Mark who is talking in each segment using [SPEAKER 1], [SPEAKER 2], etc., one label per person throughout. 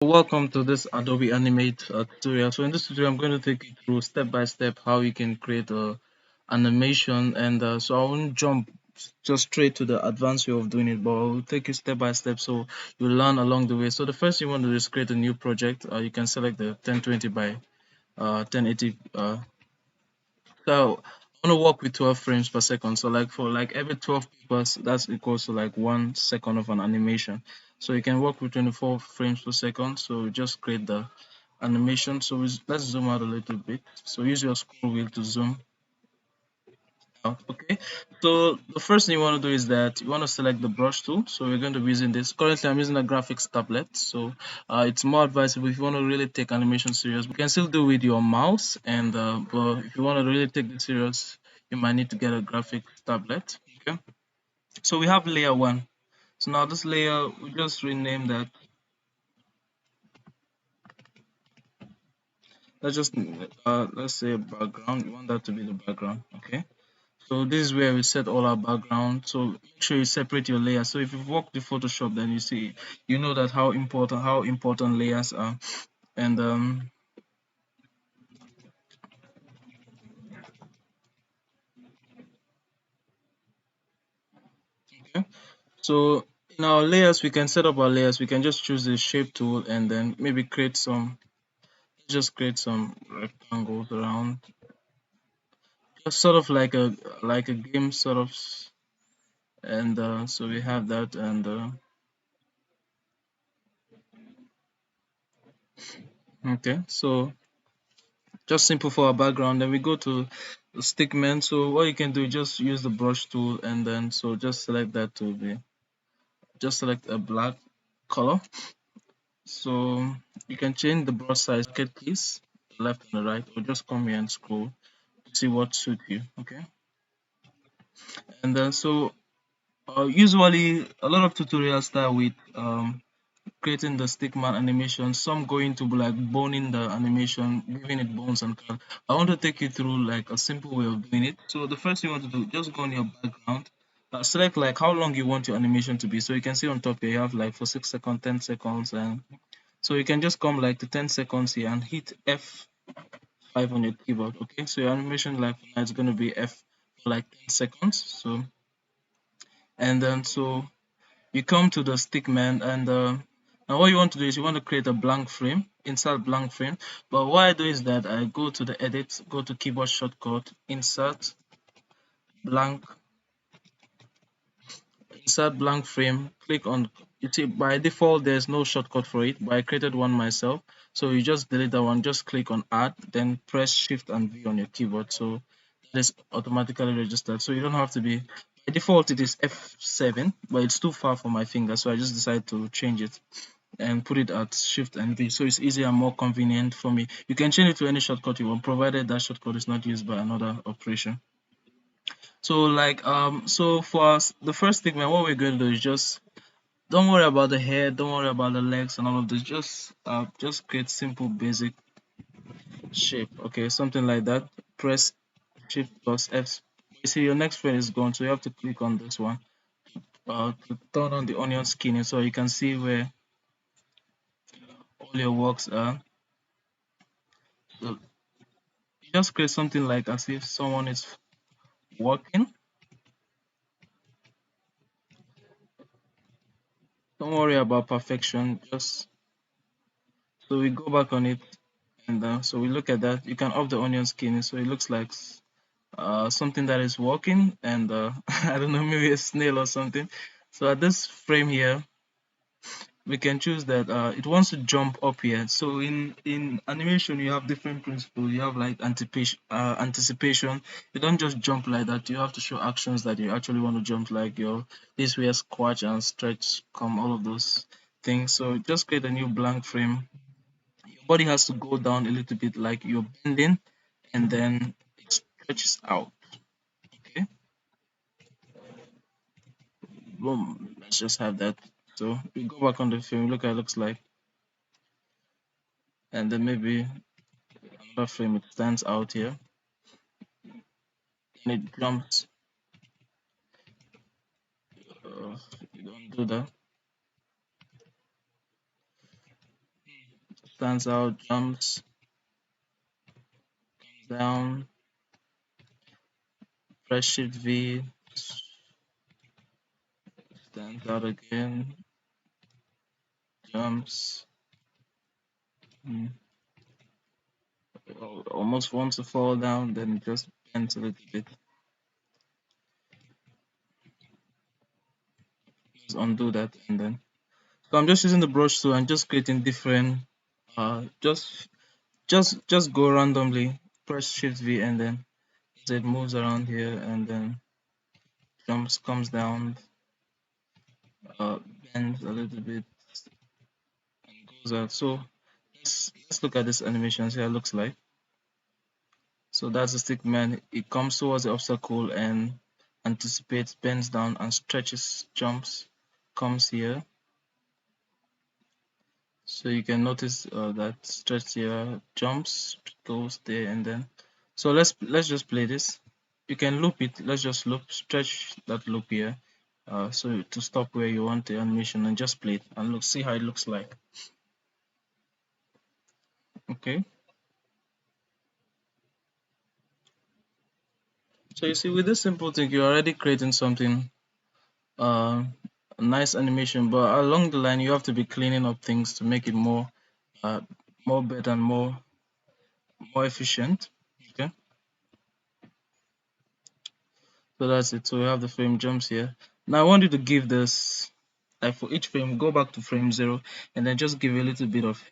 [SPEAKER 1] Welcome to this Adobe Animate tutorial. So in this tutorial, I'm going to take you through step by step how you can create a animation, and so I won't jump just straight to the advanced way of doing it, but I'll take you step by step so you learn along the way. So the first thing you want to do is create a new project. You can select the 1020 by 1080. So I want to work with 12 frames per second. So like for like every 12 papers, that's equals to like 1 second of an animation. So you can work with 24 frames per second. So just create the animation. So let's zoom out a little bit. So use your scroll wheel to zoom out. Okay. So the first thing you want to do is that you want to select the brush tool. So we're going to be using this. Currently, I'm using a graphics tablet. So it's more advisable if you want to really take animation serious. You can still do with your mouse, and but if you want to really take this serious, you might need to get a graphics tablet. Okay. So we have layer one. So now this layer, we just rename that. Let's just let's say background. You want that to be the background. Okay. So this is where we set all our background. So make sure you separate your layers. So if you've worked with Photoshop, then you know that how important layers are. And okay. So in our layers, we can set up our layers. We can just choose the shape tool and then maybe create some rectangles around, just sort of like a game sort of. And so we have that, and okay. So just simple for our background. Then we go to the stickman. So what you can do, just use the brush tool, and then so just select that to be, just select a black color. So you can change the brush size, get keys, left and the right, or just come here and scroll to see what suits you. Okay. And then so usually a lot of tutorials start with creating the stickman animation. Some go into like boning the animation, giving it bones and color. I want to take you through like a simple way of doing it. So the first thing you want to do, just go on your background, select like how long you want your animation to be. So you can see on top here you have like for 6 seconds, 10 seconds, and so you can just come like to 10 seconds here and hit F5 on your keyboard. Okay, so your animation like now is going to be F for like 10 seconds. So and then so you come to the stickman, and now what you want to do is you want to create a blank frame, insert blank frame. But what I do is that I go to the edit, go to keyboard shortcut, blank insert blank frame, click on, you see by default there's no shortcut for it, but I created one myself. So you just delete that one, just click on add, then press shift and V on your keyboard, so that is automatically registered. So you don't have to be, by default it is F7, but it's too far for my finger, so I just decided to change it and put it at shift and V, so it's easier and more convenient for me. You can change it to any shortcut you want, provided that shortcut is not used by another operation. So like so for us, the first thing, man, what we're going to do is just don't worry about the head, don't worry about the legs and all of this. Just create simple basic shape. Okay, something like that. Press shift plus F. You see your next frame is gone, so you have to click on this one to turn on the onion skinning so you can see where all your works are. So you just create something like as if someone is walking. Don't worry about perfection, just so we go back on it, and so we look at that. You can up the onion skinning so it looks like something that is walking, and I don't know, maybe a snail or something. So at this frame here, we can choose that it wants to jump up here. So in animation, you have different principles. You have like anticipation. You don't just jump like that. You have to show actions that you actually want to jump, like your this way, squash and stretch, come, all of those things. So just create a new blank frame. Your body has to go down a little bit, like you're bending, and then it stretches out. Okay, boom. Let's just have that. So we go back on the film, look at it looks like, and then maybe another frame it stands out here, and it jumps. You don't do that. stands out, jumps down, press Shift V, stands out again, jumps, mm, almost wants to fall down, then it just bends a little bit. Just undo that, and then so I'm just using the brush tool and just creating different. Just go randomly, press Shift V, and then it moves around here, and then jumps, comes down, uh, bends a little bit, and goes out. So let's look at this animation, see how it looks like. So that's the stick man. It comes towards the obstacle and anticipates, bends down and stretches, jumps, comes here. So you can notice that stretch here, jumps, goes there, and then. So let's just play this. You can loop it. Let's just loop, stretch that loop here. So to stop where you want the animation, and just play it and look, see how it looks like. Okay. So you see, with this simple thing, you're already creating something, uh, a nice animation. But along the line, you have to be cleaning up things to make it uh, more better and more efficient. Okay. So that's it. So we have the frame jumps here. Now I want you to give this, like for each frame, go back to frame 0 and then just give a little bit of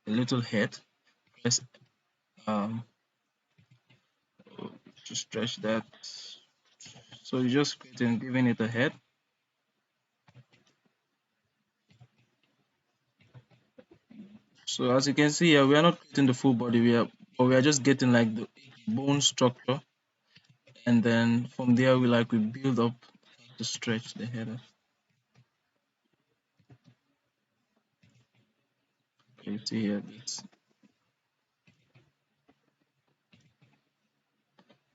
[SPEAKER 1] a little head. Press um to stretch that. So you just creating, giving it a head. So as you can see here, we are not creating the full body, but we are just getting like the bone structure, and then from there we build up to stretch the head. Okay, you see here this.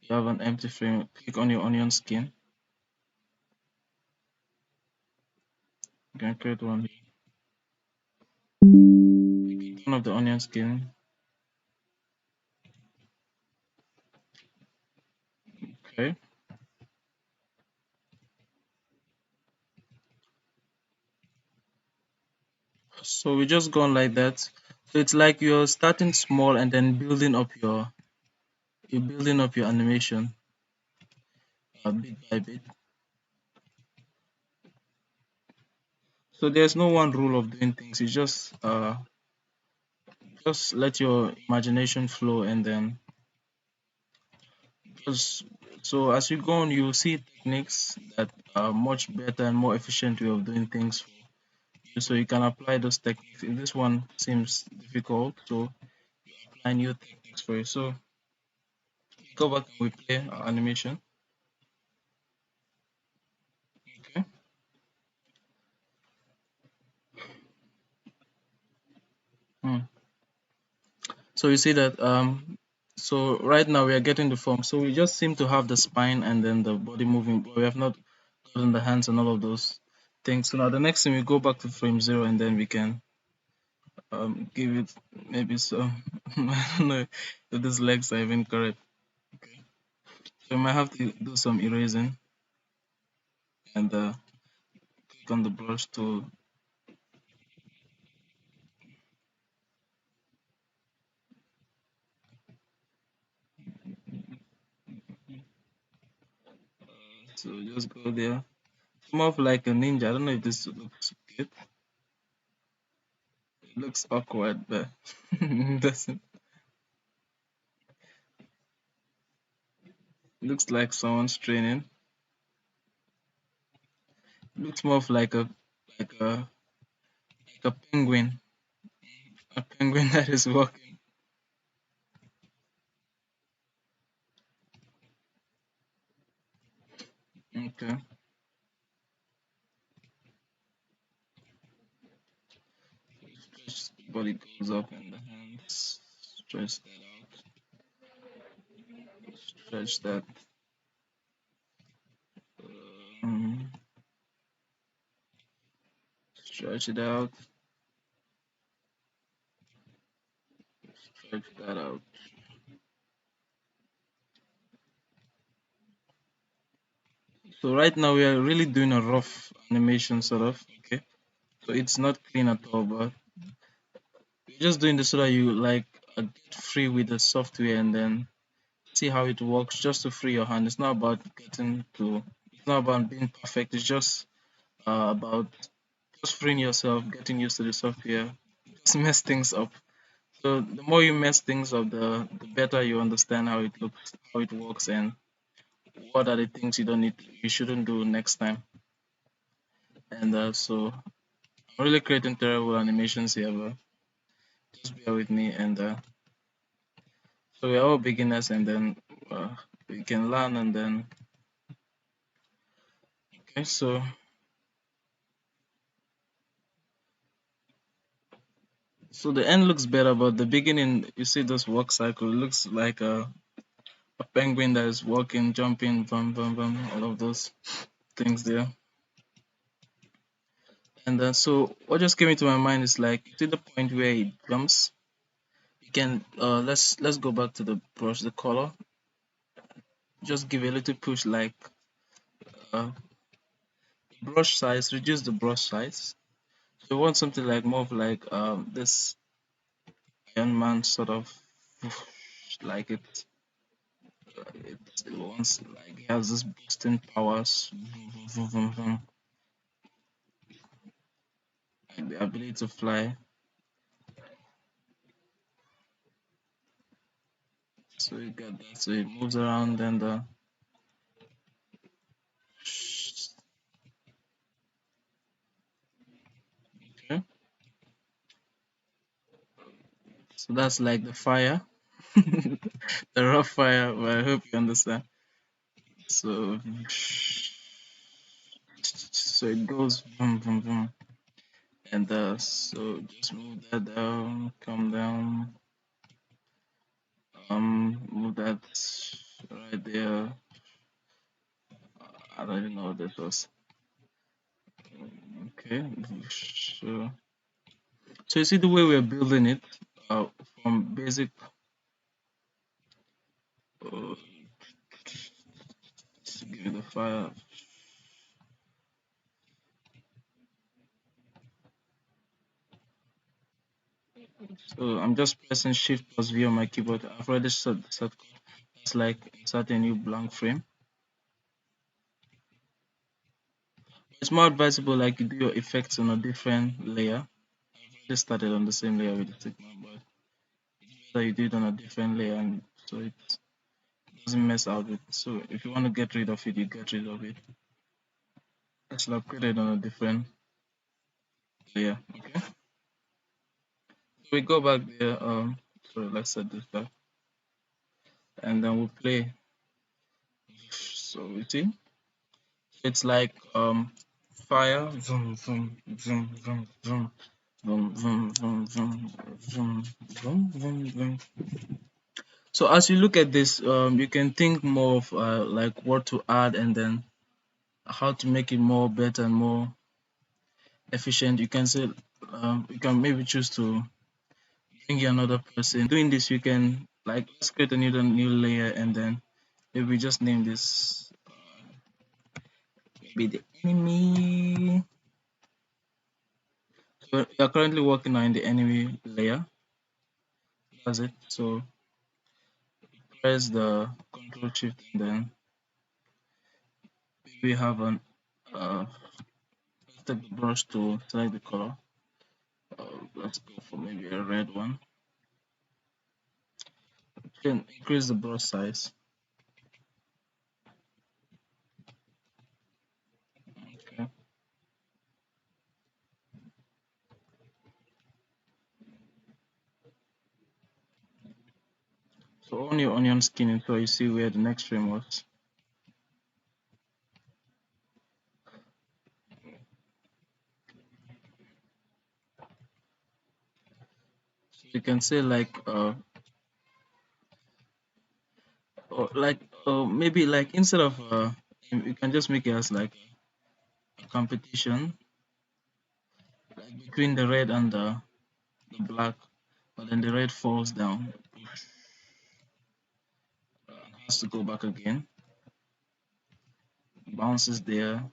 [SPEAKER 1] You have an empty frame, click on your onion skin. You can create one. Turn off the onion skin. Okay. So we just gone like that. So it's like you're starting small and then building up your animation bit by bit. So there's no one rule of doing things. You just let your imagination flow, and then just so as you go on, you will see techniques that are much better and more efficient way of doing things for you. So you can apply those techniques. If this one seems difficult, so apply new techniques for you. So go back and we play our animation. Okay. Hmm. So you see that so right now we are getting the form. So we just seem to have the spine and then the body moving, but we have not gotten the hands and all of those things. So now the next thing, we go back to frame 0 and then we can give it maybe some I don't know if these legs are even correct. Okay. So we might have to do some erasing and click on the brush tool. So just go there. More of like a ninja. I don't know if this looks good. It looks awkward, but it doesn't. Looks like someone's training. Looks more of like a like a penguin that is walking. Okay, stretch the body goes up and the hands stretch that out. Stretch that. Um, Stretch it out. Stretch that out. So right now we are really doing a rough animation sort of. Okay. So it's not clean at all, but we're just doing this so that you like get free with the software and then see how it works just to free your hand. It's not about getting to. It's not about being perfect. It's just about just freeing yourself, getting used to the software. Just mess things up. So the more you mess things up, the better you understand how it looks, how it works, and what are the things you don't need, you shouldn't do next time. And so I'm really creating terrible animations here, but just bear with me. And so we're all beginners, and then uh, we can learn, and then okay. So the end looks better, but the beginning, you see this walk cycle, it looks like a penguin that is walking, jumping, bum bum bum, all of those things there. And then so what just came into my mind is like to the point where it jumps. You can let's go back to the brush, the color. Just give a little push, like uh, brush size, reduce the brush size. So you want something like more of like this Iron Man sort of, like it wants, like it has this boosting powers, and the ability to fly. So you get that. So it moves around and okay. So that's like the fire, the rough fire. But I hope you understand. So so it goes boom boom boom, and so just move that down, come down, move that right there. I don't even know what that was. Okay, so so you see the way we're building it, from basic. Uh, to give you the fire. So I'm just pressing Shift plus V on my keyboard. I've already set. It's like insert a new blank frame. It's more advisable like you do your effects on a different layer. Just started on the same layer with the Sigma, but that you do it on a different layer, and so it doesn't mess out with. So if you want to get rid of it, you get rid of it. Let's upgrade it on a different layer. Okay. So we go back there. So let's set this back, and then we'll play. So we see it's like fire, zoom zoom zoom zoom zoom zoom zoom zoom zoom zoom zoom zoom zoom. So as you look at this, you can think more of like what to add and then how to make it more better and more efficient. You can say you can maybe choose to bring in another person. Doing this, you can like let's create a new layer and then maybe just name this maybe the enemy. So you're currently working on the enemy layer. That's it. So press the Control Shift and then we have an let's take the brush to select the color. Let's go for maybe a red one. You can increase the brush size. Okay. So on your onion skin, so you see where the next frame was. So you can say like or like maybe like instead of you can just make it as like a competition like between the red and the black. But and then the red falls down. Has to go back again. Bounces there,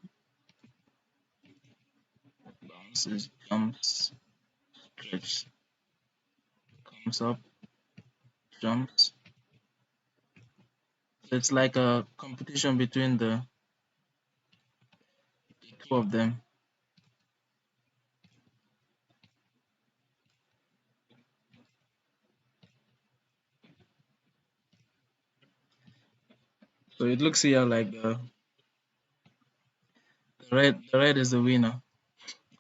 [SPEAKER 1] bounces, jumps, stretch, comes up, jumps. So it's like a competition between the two of them. So it looks here like the red is the winner.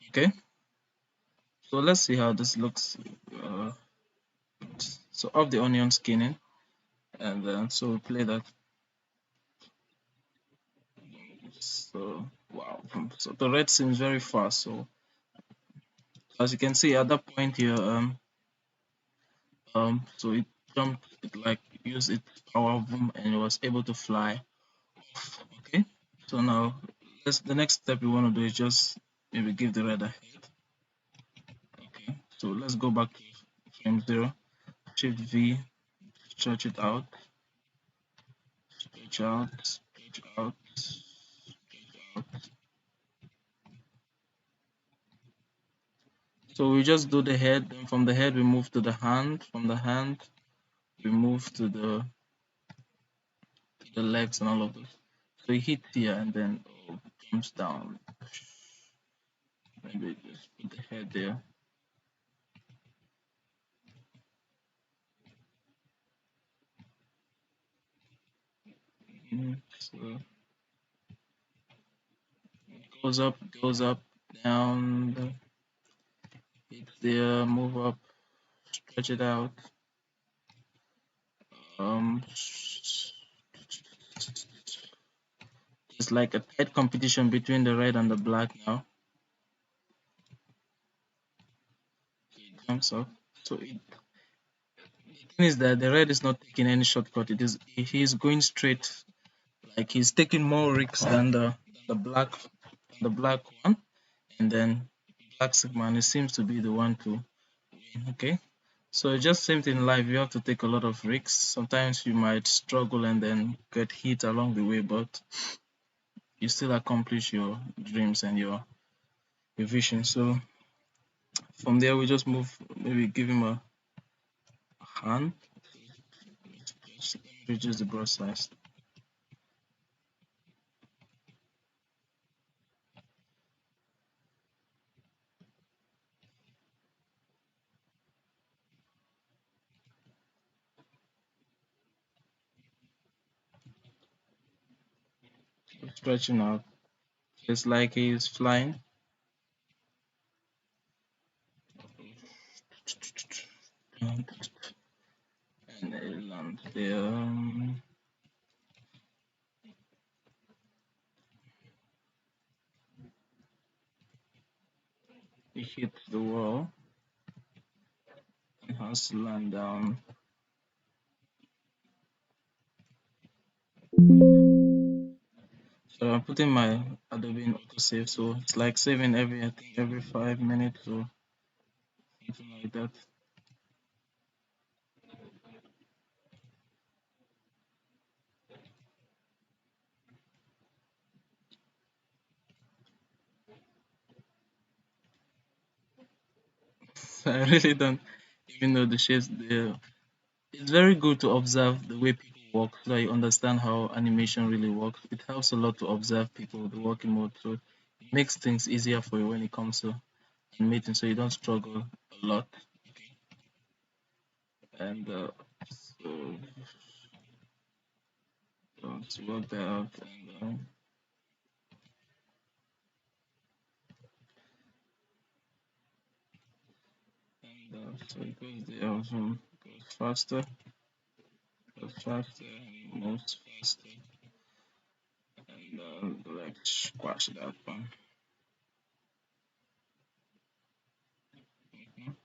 [SPEAKER 1] Okay, so let's see how this looks. Uh, so off the onion skinning, and then so we play that. So wow, so the red seems very fast. So as you can see at that point here, so it jumped, it like used its power boom, and it was able to fly off. Okay, so now the next step we want to do is just maybe give the red a head. Okay, so let's go back to frame 0, shift V, stretch it out, stretch out, stretch out, stretch out. So we just do the head, then from the head we move to the hand, from the hand we move to the legs and all of those. So he hits here and then comes down. Maybe just put the head there. So goes up, down, hit there, move up, stretch it out. It's like a tight competition between the red and the black now. It jumps up. So the thing is that the red is not taking any shortcut. He's going straight, like he's taking more risks than the black one, and then black Sigma seems to be the one to win. Okay. So just same thing in life, you have to take a lot of risks. Sometimes you might struggle and then get hit along the way, but you still accomplish your dreams and your vision. So from there we just move, maybe give him a hand, just reduce the brush size, stretching out. It's like he's flying. And he lands there. He hits the wall and has to land down. So I'm putting my Adobe in autosave, so it's like saving I think every 5 minutes or something like that. So I really don't even know the shapes there. It's very good to observe the way people work so that you understand how animation really works. It helps a lot to observe people, the working mode, so it makes things easier for you when it comes to animating, so you don't struggle a lot. And so let's work that out. So it goes there, goes faster, moves faster, and like squash that one. Mhm.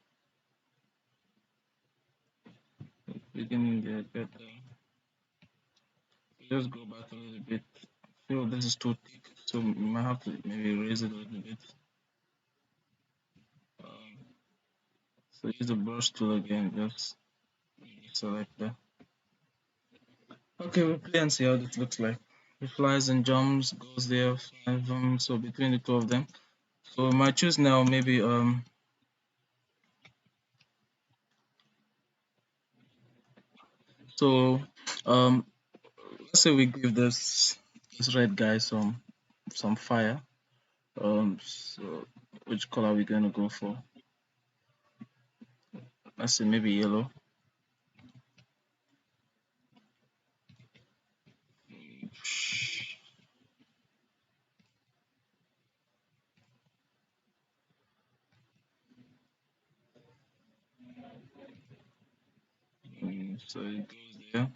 [SPEAKER 1] Beginning there better. Just go back a little bit. Feel this is too thick, so you might have to maybe raise it a little bit. Um, So use the brush tool again, just select that. Okay, we'll play and see how this looks like. It flies and jumps, goes there, flies, so between the two of them. So we might choose now maybe so um let's say we give this red guy some fire. So which color are we gonna go for? Let's say maybe yellow. So it goes there.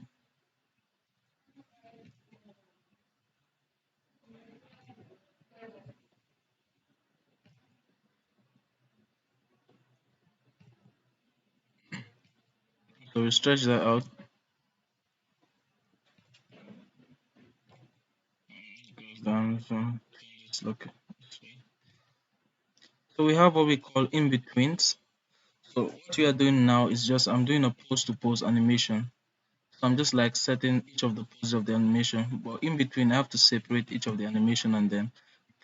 [SPEAKER 1] So we stretch that out. Goes down. So just look. So we have what we call in betweens. So what we are doing now is just I'm doing a pose to pose animation. So I'm just like setting each of the poses of the animation, but in between I have to separate each of the animation and then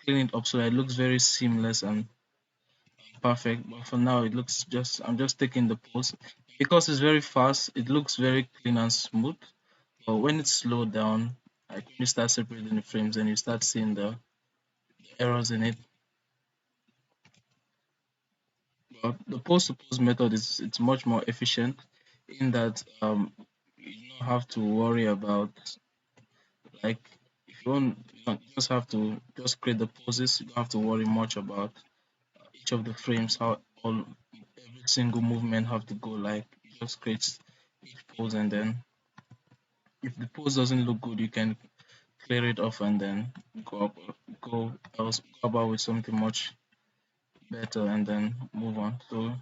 [SPEAKER 1] clean it up so that it looks very seamless and perfect. But for now it looks just I'm just taking the pose. Because it's very fast, it looks very clean and smooth. But when it's slowed down, like when you start separating the frames and you start seeing the errors in it. But the pose to pose method is it's much more efficient in that you don't have to worry about like if you just have to just create the poses. You don't have to worry much about each of the frames, how all every single movement have to go. Like you just create each pose, and then if the pose doesn't look good, you can clear it off and then go up, go else go about with something much better, and then move on. So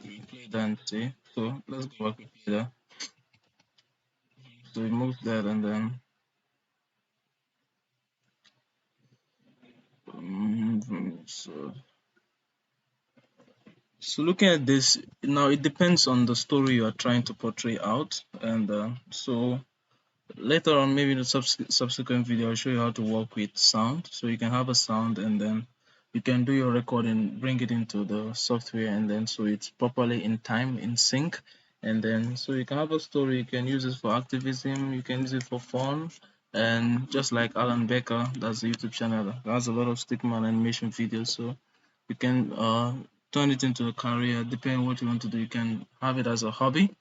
[SPEAKER 1] we play that and see. So let's go back to play that. So we move that and then so looking at this now, it depends on the story you are trying to portray out, and so later on, maybe in the subsequent video, I'll show you how to work with sound. So you can have a sound and then you can do your recording, bring it into the software, and then so it's properly in time, in sync. And then so you can have a story, you can use it for activism, you can use it for fun. And just like Alan Becker, that's a YouTube channel that has a lot of stickman animation videos. So you can turn it into a career, depending on what you want to do. You can have it as a hobby,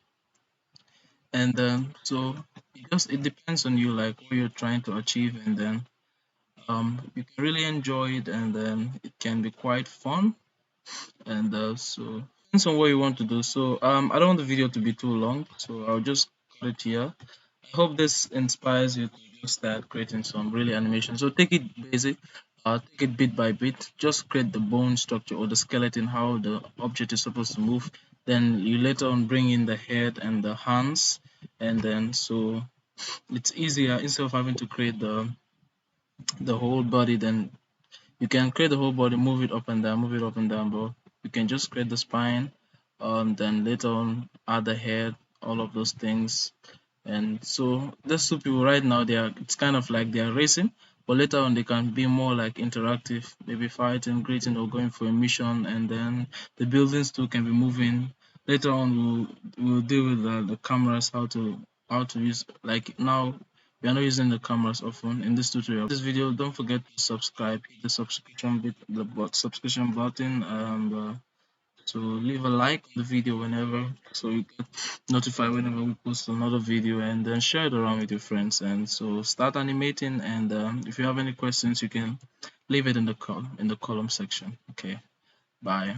[SPEAKER 1] and so it depends on you, like what you're trying to achieve, and then you can really enjoy it, and then it can be quite fun, and so depends on what you want to do. So I don't want the video to be too long, so I'll just cut it here. I hope this inspires you to just start creating some really animation. So take it basic, take it bit by bit. Just create the bone structure or the skeleton, how the object is supposed to move. Then you later on bring in the head and the hands, and then so it's easier instead of having to create the whole body. Then you can create the whole body, move it up and down, move it up and down, but you can just create the spine, then later on add the head, all of those things. And so these two people right now, they are it's kind of like they are racing, but later on they can be more like interactive, maybe fighting, greeting, or going for a mission. And then the buildings too can be moving. Later on we'll deal with the cameras, how to use, like now we are not using the cameras often in this tutorial. This video, don't forget to subscribe, hit the subscription button, and so leave a like on the video whenever, so you get notified whenever we post another video, and then share it around with your friends. And so start animating, and if you have any questions, you can leave it in the column section. Okay, bye.